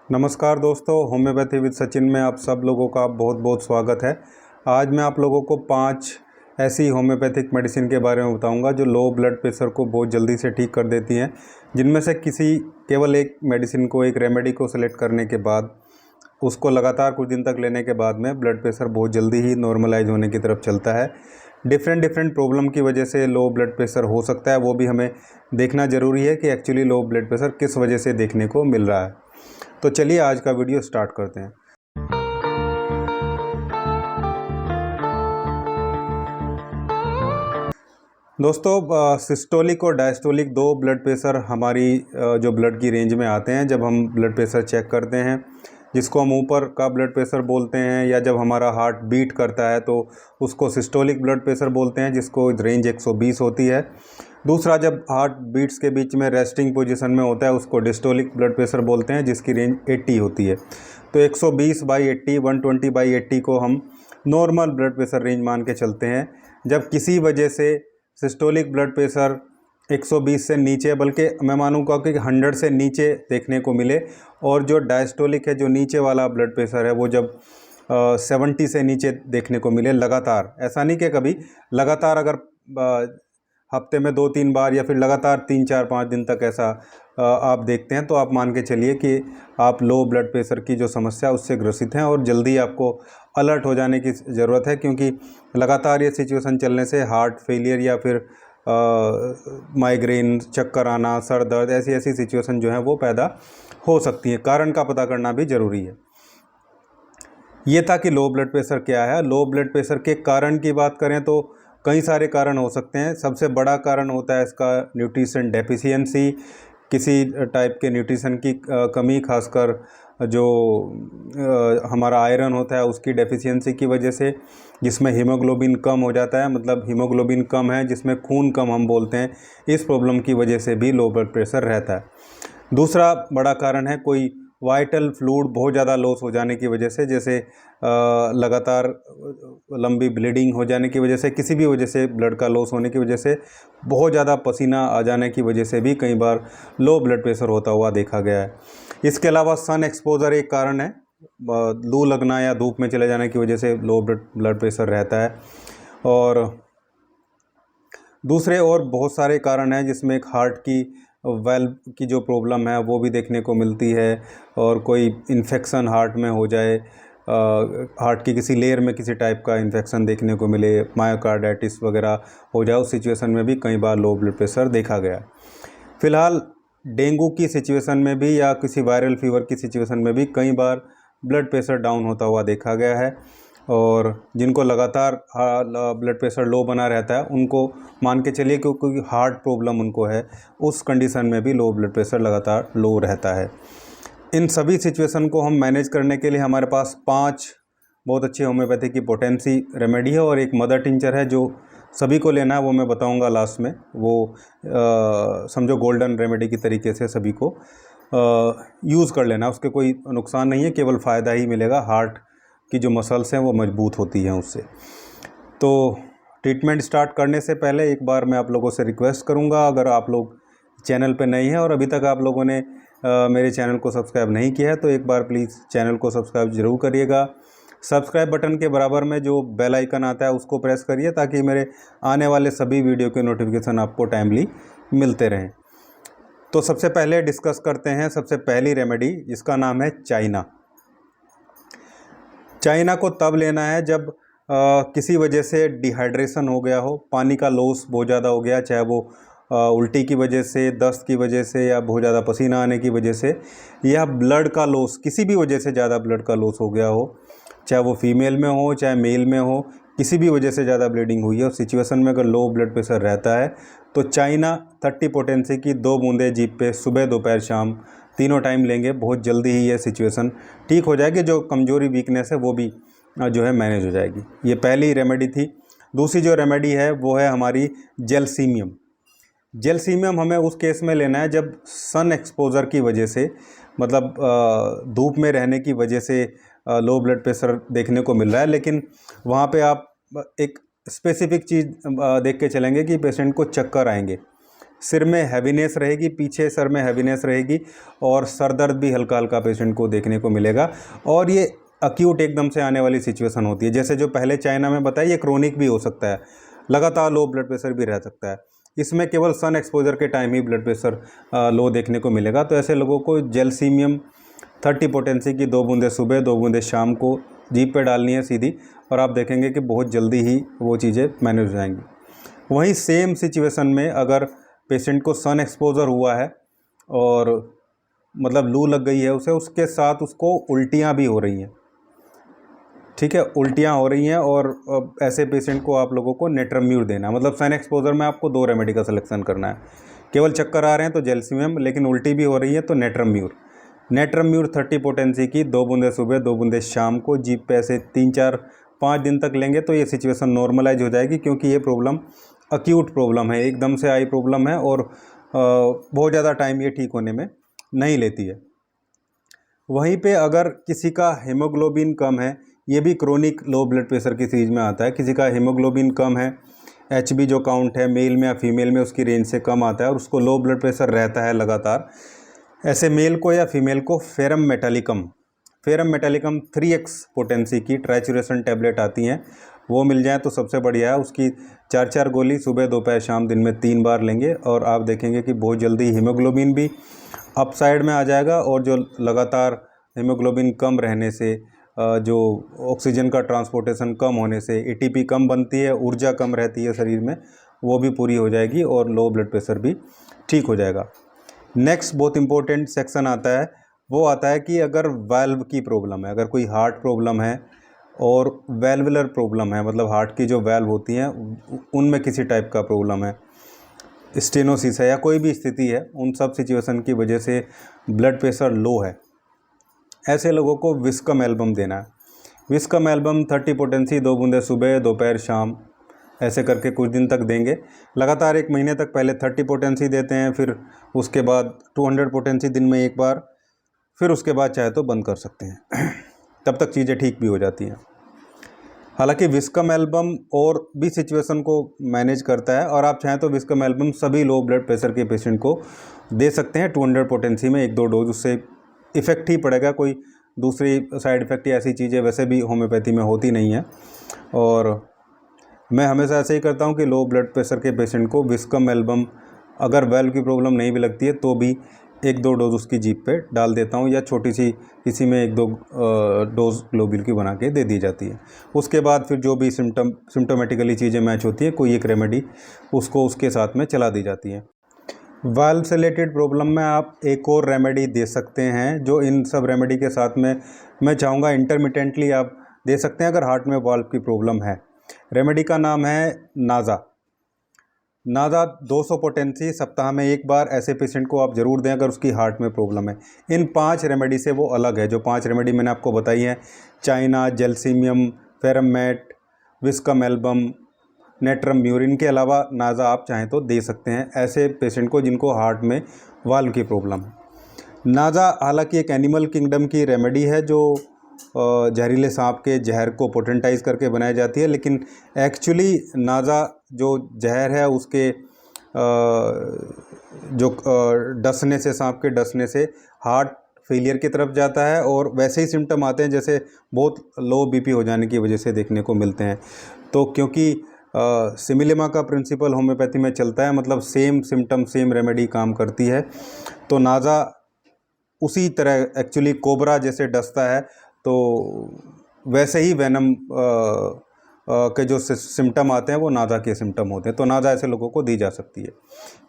नमस्कार दोस्तों, homeopathy with Sachin में आप सब लोगों का बहुत बहुत स्वागत है। आज मैं आप लोगों को 5 ऐसी होम्योपैथिक मेडिसिन के बारे में बताऊंगा जो लो ब्लड प्रेशर को बहुत जल्दी से ठीक कर देती हैं। जिनमें से केवल एक मेडिसिन को, एक रेमेडी को सेलेक्ट करने के बाद उसको लगातार कुछ दिन तक लेने के बाद में ब्लड प्रेशर बहुत जल्दी ही नॉर्मलाइज होने की तरफ चलता है। डिफरेंट प्रॉब्लम की वजह से लो ब्लड प्रेशर हो सकता है, वो भी हमें देखना ज़रूरी है कि एक्चुअली लो ब्लड प्रेशर किस वजह से देखने को मिल रहा है। तो चलिए आज का वीडियो स्टार्ट करते हैं। दोस्तों, सिस्टोलिक और डायस्टोलिक दो ब्लड प्रेशर हमारी जो ब्लड की रेंज में आते हैं जब हम ब्लड प्रेशर चेक करते हैं, जिसको हम ऊपर का ब्लड प्रेशर बोलते हैं, या जब हमारा हार्ट बीट करता है तो उसको सिस्टोलिक ब्लड प्रेशर बोलते हैं, जिसको रेंज 120 होती है। दूसरा, जब हार्ट बीट्स के बीच में रेस्टिंग पोजीशन में होता है उसको डिस्टोलिक ब्लड प्रेशर बोलते हैं, जिसकी रेंज 80 होती है। तो 120/80, 120/80 को हम नॉर्मल ब्लड प्रेशर रेंज मान के चलते हैं। जब किसी वजह से सिस्टोलिक ब्लड प्रेशर 120 से नीचे, बल्कि मैं मानूंगा कि 100 से नीचे देखने को मिले, और जो डायस्टोलिक है, जो नीचे वाला ब्लड प्रेशर है, वो जब 70 से नीचे देखने को मिले लगातार। ऐसा नहीं कि कभी, लगातार अगर हफ्ते में 2-3 बार या फिर लगातार 3-4-5 दिन तक ऐसा आप देखते हैं, तो आप मान के चलिए कि आप लो ब्लड प्रेशर की जो समस्या उससे ग्रसित हैं और जल्दी आपको अलर्ट हो जाने की ज़रूरत है। क्योंकि लगातार ये सिचुएशन चलने से हार्ट फेलियर या फिर माइग्रेन, चक्कर आना, सर दर्द, ऐसी सिचुएशन जो है वो पैदा हो सकती है। कारण का पता करना भी ज़रूरी है। ये था कि लो ब्लड प्रेशर क्या है। लो ब्लड प्रेशर के कारण की बात करें तो कई सारे कारण हो सकते हैं। सबसे बड़ा कारण होता है इसका न्यूट्रिशन डेफिशिएंसी, किसी टाइप के न्यूट्रिशन की कमी, खासकर जो हमारा आयरन होता है उसकी डेफिशिएंसी की वजह से, जिसमें हीमोग्लोबिन कम हो जाता है। मतलब हीमोग्लोबिन कम है जिसमें खून कम हम बोलते हैं, इस प्रॉब्लम की वजह से भी लो ब्लड प्रेशर रहता है। दूसरा बड़ा कारण है कोई वाइटल फ्लूइड बहुत ज़्यादा लॉस हो जाने की वजह से, जैसे लगातार लंबी ब्लीडिंग हो जाने की वजह से, किसी भी वजह से ब्लड का लॉस होने की वजह से, बहुत ज़्यादा पसीना आ जाने की वजह से भी कई बार लो ब्लड प्रेशर होता हुआ देखा गया है। इसके अलावा सन एक्सपोजर एक कारण है। लू लगना या धूप में चले जाने की वजह से लो ब्लड प्रेशर रहता है। और दूसरे और बहुत सारे कारण हैं, जिसमें एक हार्ट की वेल्व की जो प्रॉब्लम है वो भी देखने को मिलती है, और कोई इन्फेक्शन हार्ट में हो जाए, हार्ट की किसी लेयर में किसी टाइप का इन्फेक्शन देखने को मिले, मायोकार्डाइटिस वगैरह हो जाए, उस सिचुएशन में भी कई बार लो ब्लड प्रेशर देखा गया। फिलहाल डेंगू की सिचुएशन में भी या किसी वायरल फीवर की सिचुएशन में भी कई बार ब्लड प्रेशर डाउन होता हुआ देखा गया है। और जिनको लगातार ब्लड प्रेशर लो बना रहता है, उनको मान के चलिए कि कोई हार्ट प्रॉब्लम उनको है, उस कंडीशन में भी लो ब्लड प्रेशर लगातार लो रहता है। इन सभी सिचुएशन को हम मैनेज करने के लिए हमारे पास 5 बहुत अच्छी होम्योपैथी की पोटेंसी रेमेडी है, और एक मदर टिंचर है जो सभी को लेना है, वो मैं बताऊंगा लास्ट में। वो समझो गोल्डन रेमेडी की तरीके से सभी को यूज़ कर लेना। उसके कोई नुकसान नहीं है, केवल फ़ायदा ही मिलेगा। हार्ट की जो मसल्स हैं वो मजबूत होती हैं उससे। तो ट्रीटमेंट स्टार्ट करने से पहले एक बार मैं आप लोगों से रिक्वेस्ट करूंगा, अगर आप लोग चैनल पे नए हैं और अभी तक आप लोगों ने मेरे चैनल को सब्सक्राइब नहीं किया है, तो एक बार प्लीज़ चैनल को सब्सक्राइब ज़रूर करिएगा। सब्सक्राइब बटन के बराबर में जो बेल आइकन आता है उसको प्रेस करिए, ताकि मेरे आने वाले सभी वीडियो के नोटिफिकेशन आपको टाइमली मिलते रहें। तो सबसे पहले डिस्कस करते हैं सबसे पहली रेमेडी, जिसका नाम है चाइना। चाइना को तब लेना है जब किसी वजह से डिहाइड्रेशन हो गया हो, पानी का लॉस बहुत ज़्यादा हो गया, चाहे वो उल्टी की वजह से, दस्त की वजह से, या बहुत ज़्यादा पसीना आने की वजह से, या ब्लड का लॉस, किसी भी वजह से ज़्यादा ब्लड का लॉस हो गया हो, चाहे वो फीमेल में हो चाहे मेल में हो, किसी भी वजह से ज़्यादा ब्लीडिंग हुई है। उस सिचुएशन में अगर लो ब्लड प्रेशर रहता है तो चाइना 30 पोटेंसी की 2 बूंदें जीभ पे सुबह, दोपहर, शाम तीनों टाइम लेंगे, बहुत जल्दी ही ये सिचुएशन ठीक हो जाएगी। जो कमजोरी, वीकनेस है, वो भी जो है मैनेज हो जाएगी। ये पहली रेमेडी थी। दूसरी जो रेमेडी है वो है हमारी जेलसीमियम। जेलसीमियम हमें उस केस में लेना है जब सन एक्सपोजर की वजह से, मतलब धूप में रहने की वजह से लो ब्लड प्रेशर देखने को मिल रहा है। लेकिन वहाँ पे आप एक स्पेसिफिक चीज़ देख के चलेंगे कि पेशेंट को चक्कर आएंगे। सिर में हैवीनेस रहेगी, पीछे सर में हैवीनेस रहेगी और सर दर्द भी हल्का हल्का पेशेंट को देखने को मिलेगा। और ये अक्यूट एकदम से आने वाली सिचुएशन होती है। जैसे जो पहले चाइना में बताया, ये क्रोनिक भी हो सकता है, लगातार लो ब्लड प्रेशर भी रह सकता है। इसमें केवल सन एक्सपोजर के टाइम ही ब्लड प्रेशर लो देखने को मिलेगा। तो ऐसे लोगों को जेलसीमियम 30 पोटेंसी की 2 बूंदें सुबह 2 बूंदें शाम को जीभ पे डालनी है सीधी, और आप देखेंगे कि बहुत जल्दी ही वो चीज़ें मैनेज हो जाएंगी। वहीं सेम सिचुएशन में अगर पेशेंट को सन एक्सपोजर हुआ है और मतलब लू लग गई है उसे, उसके साथ उसको उल्टियाँ भी हो रही हैं, ठीक है, उल्टियाँ हो रही हैं, और ऐसे पेशेंट को आप लोगों को नेट्रम्यूर देना है। मतलब सन एक्सपोजर में आपको 2 रेमेडी का सिलेक्शन करना है। केवल चक्कर आ रहे हैं तो जेलसीमियम, लेकिन उल्टी भी हो रही है तो नेट्रम्यूर 30 पोटेंसी की 2 बूंदें सुबह 2 बूंदें शाम को जीभ पे ऐसे 3 4 5 दिन तक लेंगे तो ये सिचुएशन नॉर्मलाइज हो जाएगी, क्योंकि ये प्रॉब्लम अक्यूट प्रॉब्लम है, एकदम से आई प्रॉब्लम है और बहुत ज़्यादा टाइम ये ठीक होने में नहीं लेती है। वहीं पे अगर किसी का हीमोग्लोबिन कम है, ये भी क्रोनिक लो ब्लड प्रेशर की सीरीज में आता है। किसी का हीमोग्लोबिन कम है, HB जो काउंट है मेल में या फीमेल में उसकी रेंज से कम आता है और उसको लो ब्लड प्रेशर रहता है लगातार, ऐसे मेल को या फीमेल को फेरम मेटालिकम 3x पोटेंसी की ट्राइचुरेशन टैबलेट आती हैं, वो मिल जाए तो सबसे बढ़िया है। उसकी 4 गोली सुबह दोपहर शाम दिन में 3 बार लेंगे और आप देखेंगे कि बहुत जल्दी हीमोग्लोबिन भी अप साइड में आ जाएगा, और जो लगातार हीमोग्लोबिन कम रहने से, जो ऑक्सीजन का ट्रांसपोर्टेशन कम होने से ATP कम बनती है, ऊर्जा कम रहती है शरीर में, वो भी पूरी हो जाएगी और लो ब्लड प्रेशर भी ठीक हो जाएगा। नेक्स्ट बहुत इंपॉर्टेंट सेक्शन आता है, वो आता है कि अगर वाल्व की प्रॉब्लम है, अगर कोई हार्ट प्रॉब्लम है और वेल्वुलर प्रॉब्लम है, मतलब हार्ट की जो वाल्व होती हैं उनमें किसी टाइप का प्रॉब्लम है, स्टेनोसिस है या कोई भी स्थिति है, उन सब सिचुएशन की वजह से ब्लड प्रेशर लो है, ऐसे लोगों को विस्कम एल्बम देना है। विस्कम एल्बम 30 पोटेंसी 2 बूंदें सुबह दोपहर शाम ऐसे करके कुछ दिन तक देंगे, लगातार 1 महीने तक। पहले 30 पोटेंसी देते हैं, फिर उसके बाद 200 पोटेंसी दिन में 1 बार, फिर उसके बाद चाहे तो बंद कर सकते हैं तब तक चीज़ें ठीक भी हो जाती हैं। हालांकि विस्कम एल्बम और भी सिचुएशन को मैनेज करता है, और आप चाहें तो विस्कम एल्बम सभी लो ब्लड प्रेशर के पेशेंट को दे सकते हैं 200 पोटेंसी में 1-2 डोज, उससे इफ़ेक्ट ही पड़ेगा, कोई दूसरी साइड इफ़ेक्ट या ऐसी चीज़ें वैसे भी होम्योपैथी में होती नहीं है। और मैं हमेशा ऐसे ही करता हूँ कि लो ब्लड प्रेशर के पेशेंट को विस्कम एल्बम, अगर वेल्व की प्रॉब्लम नहीं भी लगती है तो भी 1-2 डोज उसकी जीभ पे डाल देता हूँ, या छोटी सी किसी में 1-2 डोज ग्लोब्यूल की बना के दे दी जाती है। उसके बाद फिर जो भी सिम्टोमेटिकली चीज़ें मैच होती हैं, कोई एक रेमेडी उसको उसके साथ में चला दी जाती है। वाल्व से रिलेटेड प्रॉब्लम में आप एक और रेमेडी दे सकते हैं, जो इन सब रेमेडी के साथ में मैं चाहूँगा इंटरमिटेंटली आप दे सकते हैं अगर हार्ट में वाल्व की प्रॉब्लम है। रेमेडी का नाम है नाज़ा 200 पोटेंसी सप्ताह में 1 बार ऐसे पेशेंट को आप ज़रूर दें अगर उसकी हार्ट में प्रॉब्लम है। इन 5 रेमेडी से वो अलग है। जो 5 रेमेडी मैंने आपको बताई हैं, China, Gelsemium, Ferrum met, Viscum album, Natrum mur, इनके अलावा नाज़ा आप चाहें तो दे सकते हैं ऐसे पेशेंट को जिनको हार्ट में वाल्व की प्रॉब्लम है। नाज़ा हालांकि एक एनिमल किंगडम की रेमेडी है जो जहरीले सांप के जहर को पोटेंटाइज करके बनाई जाती है, लेकिन एक्चुअली नाज़ा जो जहर है उसके जो डसने से, सांप के डसने से हार्ट फेलियर की तरफ जाता है, और वैसे ही सिम्टम आते हैं जैसे बहुत लो BP हो जाने की वजह से देखने को मिलते हैं। तो क्योंकि सिमिलिमा का प्रिंसिपल होम्योपैथी में चलता है, मतलब सेम सिम्टम सेम रेमेडी काम करती है, तो नाज़ा उसी तरह एक्चुअली कोबरा जैसे डसता है, तो वैसे ही वेनम के जो सिम्टम आते हैं वो नाज़ा के सिम्टम होते हैं, तो नाज़ा ऐसे लोगों को दी जा सकती है।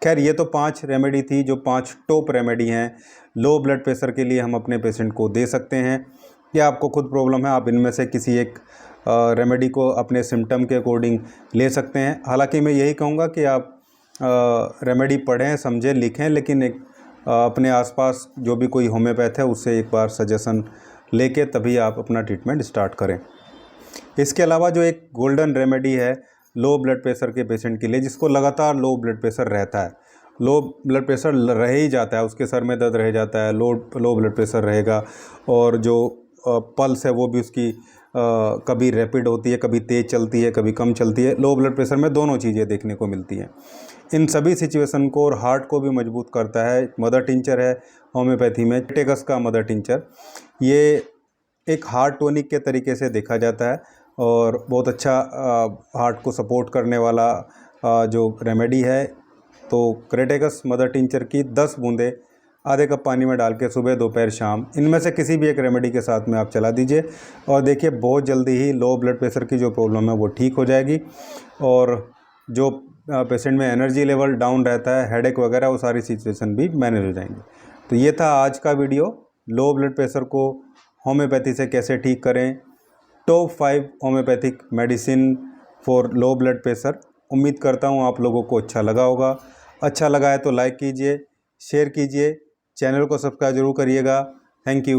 खैर, ये तो 5 रेमेडी थी, जो 5 टॉप रेमेडी हैं लो ब्लड प्रेशर के लिए हम अपने पेशेंट को दे सकते हैं। या आपको खुद प्रॉब्लम है, आप इनमें से किसी एक रेमेडी को अपने सिम्टम के अकॉर्डिंग ले सकते हैं। हालांकि मैं यही कहूँगा कि आप रेमेडी पढ़ें, समझें, लिखें, लेकिन एक अपने आसपास जो भी कोई होम्योपैथ है उससे एक बार सजेशन लेके तभी आप अपना ट्रीटमेंट स्टार्ट करें। इसके अलावा जो एक गोल्डन रेमेडी है लो ब्लड प्रेशर के पेशेंट के लिए, जिसको लगातार लो ब्लड प्रेशर रहता है, लो ब्लड प्रेशर रह ही जाता है, उसके सर में दर्द रह जाता है, लो ब्लड प्रेशर रहेगा, और जो पल्स है वो भी उसकी कभी रैपिड होती है, कभी तेज़ चलती है, कभी कम चलती है। लो ब्लड प्रेशर में दोनों चीज़ें देखने को मिलती हैं। इन सभी सिचुएशन को और हार्ट को भी मजबूत करता है मदर टिंचर है होम्योपैथी में, क्रेटेगस का मदर टिंचर। ये एक हार्ट टॉनिक के तरीके से देखा जाता है और बहुत अच्छा हार्ट को सपोर्ट करने वाला जो रेमेडी है। तो क्रेटेगस मदर टिंचर की 10 बूंदें आधे कप पानी में डाल के सुबह, दोपहर, शाम, इनमें से किसी भी एक रेमेडी के साथ में आप चला दीजिए और देखिए बहुत जल्दी ही लो ब्लड प्रेशर की जो प्रॉब्लम है वो ठीक हो जाएगी और जो पेशेंट में एनर्जी लेवल डाउन रहता है, हेडेक वगैरह, वो सारी सिचुएशन भी मैनेज हो जाएंगी। तो ये था आज का वीडियो, लो ब्लड प्रेशर को होम्योपैथी से कैसे ठीक करें, top 5 homeopathic medicine for low blood pressure. उम्मीद करता हूँ आप लोगों को अच्छा लगा होगा। अच्छा लगा है तो लाइक कीजिए, शेयर कीजिए, चैनल को सब्सक्राइब जरूर करिएगा। Thank you.